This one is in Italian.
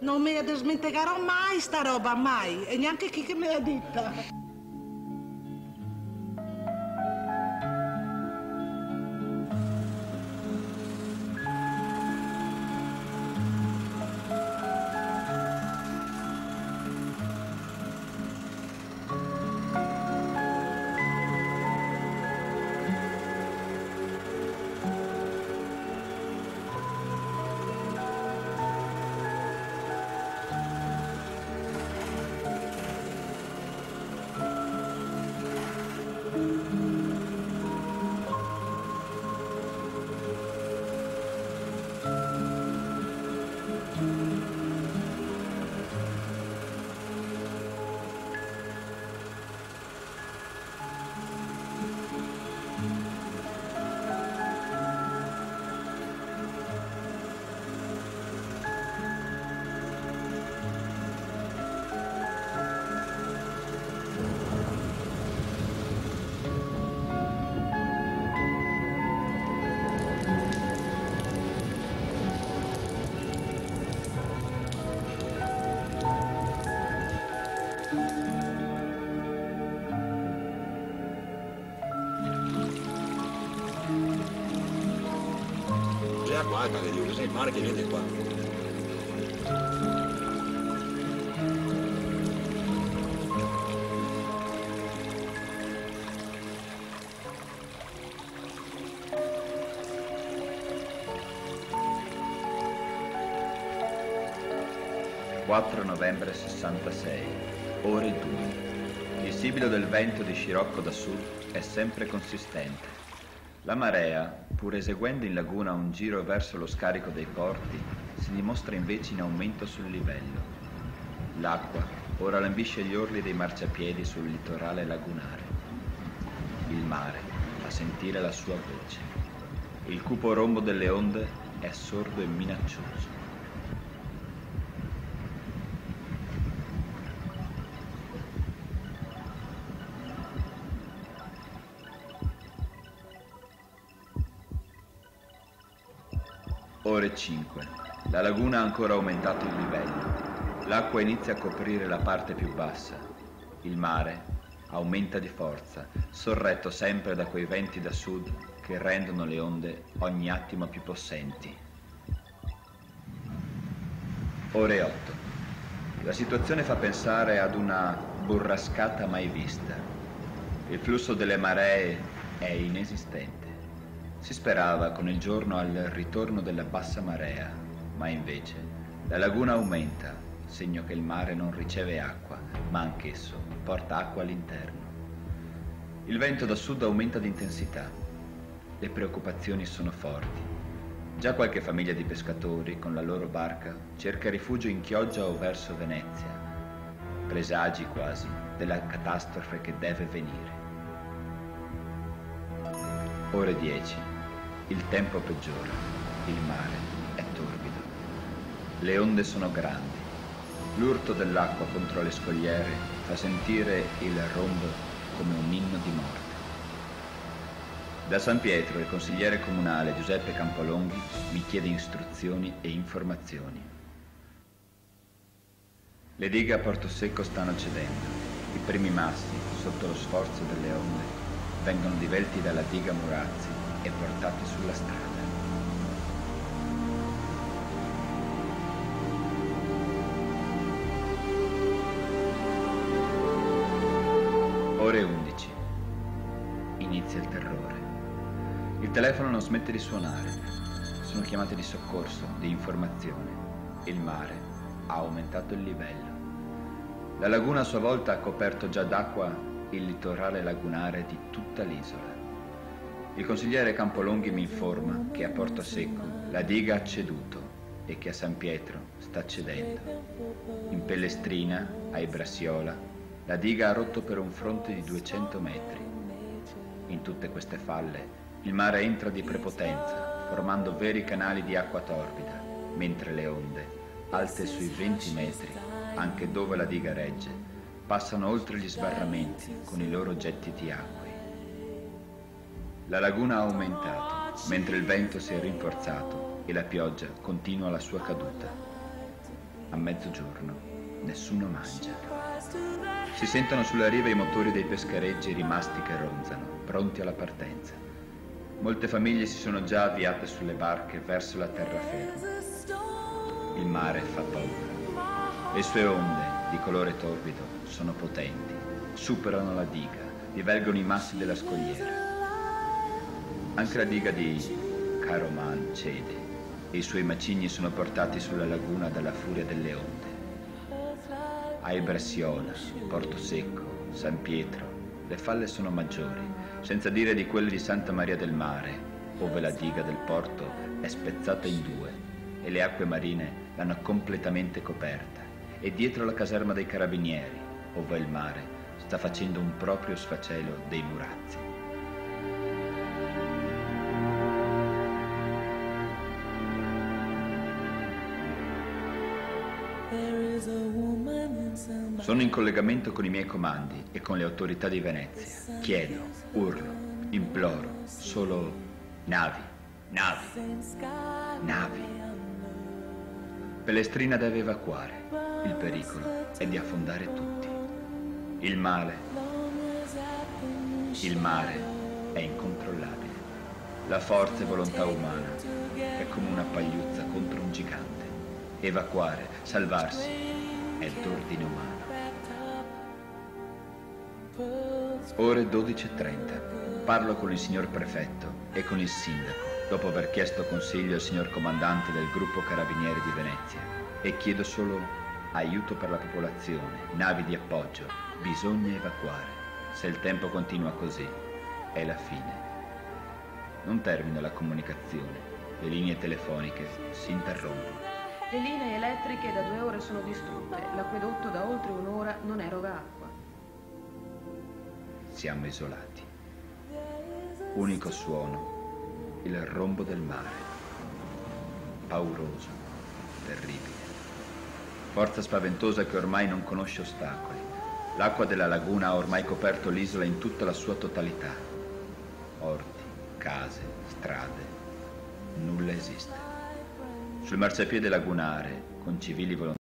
Non mi smentegherò mai sta roba, mai. E neanche chi che me l'ha detta. Guarda che dico così, il mare che viene qua. «4 novembre 66, ore 2. Il sibilo del vento di scirocco da sud è sempre consistente. La marea, pur eseguendo in laguna un giro verso lo scarico dei porti, si dimostra invece in aumento sul livello. L'acqua ora lambisce gli orli dei marciapiedi sul litorale lagunare. Il mare fa sentire la sua voce. Il cupo rombo delle onde è sordo e minaccioso. Ore 5. La laguna ha ancora aumentato il livello. L'acqua inizia a coprire la parte più bassa. Il mare aumenta di forza, sorretto sempre da quei venti da sud che rendono le onde ogni attimo più possenti. Ore 8. La situazione fa pensare ad una burrascata mai vista. Il flusso delle maree è inesistente. Si sperava con il giorno al ritorno della bassa marea, ma invece la laguna aumenta, segno che il mare non riceve acqua, ma anch'esso porta acqua all'interno. Il vento da sud aumenta di intensità. Le preoccupazioni sono forti. Già qualche famiglia di pescatori con la loro barca cerca rifugio in Chioggia o verso Venezia. Presagi quasi della catastrofe che deve venire. Ore 10. Il tempo peggiora, il mare è torbido. Le onde sono grandi. L'urto dell'acqua contro le scogliere fa sentire il rombo come un inno di morte. Da San Pietro il consigliere comunale Giuseppe Campolonghi mi chiede istruzioni e informazioni. Le dighe a Porto Secco stanno cedendo. I primi massi, sotto lo sforzo delle onde, vengono divelti dalla diga Murazzi e portati sulla strada. Ore 11. Inizia il terrore. Il telefono non smette di suonare. Sono chiamate di soccorso, di informazione. Il mare ha aumentato il livello. La laguna a sua volta ha coperto già d'acqua il litorale lagunare di tutta l'isola. Il consigliere Campolonghi mi informa che a Porto Secco la diga ha ceduto e che a San Pietro sta cedendo. In Pellestrina, a Ibrassiola, la diga ha rotto per un fronte di 200 metri. In tutte queste falle il mare entra di prepotenza, formando veri canali di acqua torbida, mentre le onde, alte sui 20 metri, anche dove la diga regge, passano oltre gli sbarramenti con i loro getti di acque. La laguna ha aumentato, mentre il vento si è rinforzato e la pioggia continua la sua caduta. A mezzogiorno nessuno mangia. Si sentono sulla riva i motori dei pescareggi rimasti che ronzano, pronti alla partenza. Molte famiglie si sono già avviate sulle barche verso la terraferma. Il mare fa paura. Le sue onde, di colore torbido, sono potenti. Superano la diga, divelgono i massi della scogliera. Anche la diga di Caroman cede e i suoi macigni sono portati sulla laguna dalla furia delle onde. A Ibrasiona, Porto Secco, San Pietro, le falle sono maggiori, senza dire di quelle di Santa Maria del Mare, ove la diga del porto è spezzata in due e le acque marine l'hanno completamente coperta, e dietro la caserma dei carabinieri, ove il mare sta facendo un proprio sfacelo dei murazzi. Sono in collegamento con i miei comandi e con le autorità di Venezia. Chiedo, urlo, imploro, solo navi, navi, navi. Pellestrina deve evacuare. Il pericolo è di affondare tutti. Il mare è incontrollabile. La forza e volontà umana è come una pagliuzza contro un gigante. Evacuare, salvarsi, è d'ordine umano. Ore 12:30. Parlo con il signor prefetto e con il sindaco, dopo aver chiesto consiglio al signor comandante del gruppo carabinieri di Venezia, e chiedo solo aiuto per la popolazione, navi di appoggio. Bisogna evacuare. Se il tempo continua così, è la fine. Non termina la comunicazione. Le linee telefoniche si interrompono. Le linee elettriche da 2 ore sono distrutte. L'acquedotto da oltre un'ora non eroga acqua. Siamo isolati. Unico suono, il rombo del mare. Pauroso, terribile. Forza spaventosa che ormai non conosce ostacoli. L'acqua della laguna ha ormai coperto l'isola in tutta la sua totalità. Orti, case, strade, nulla esiste. Sul marciapiede lagunare, con civili volontari,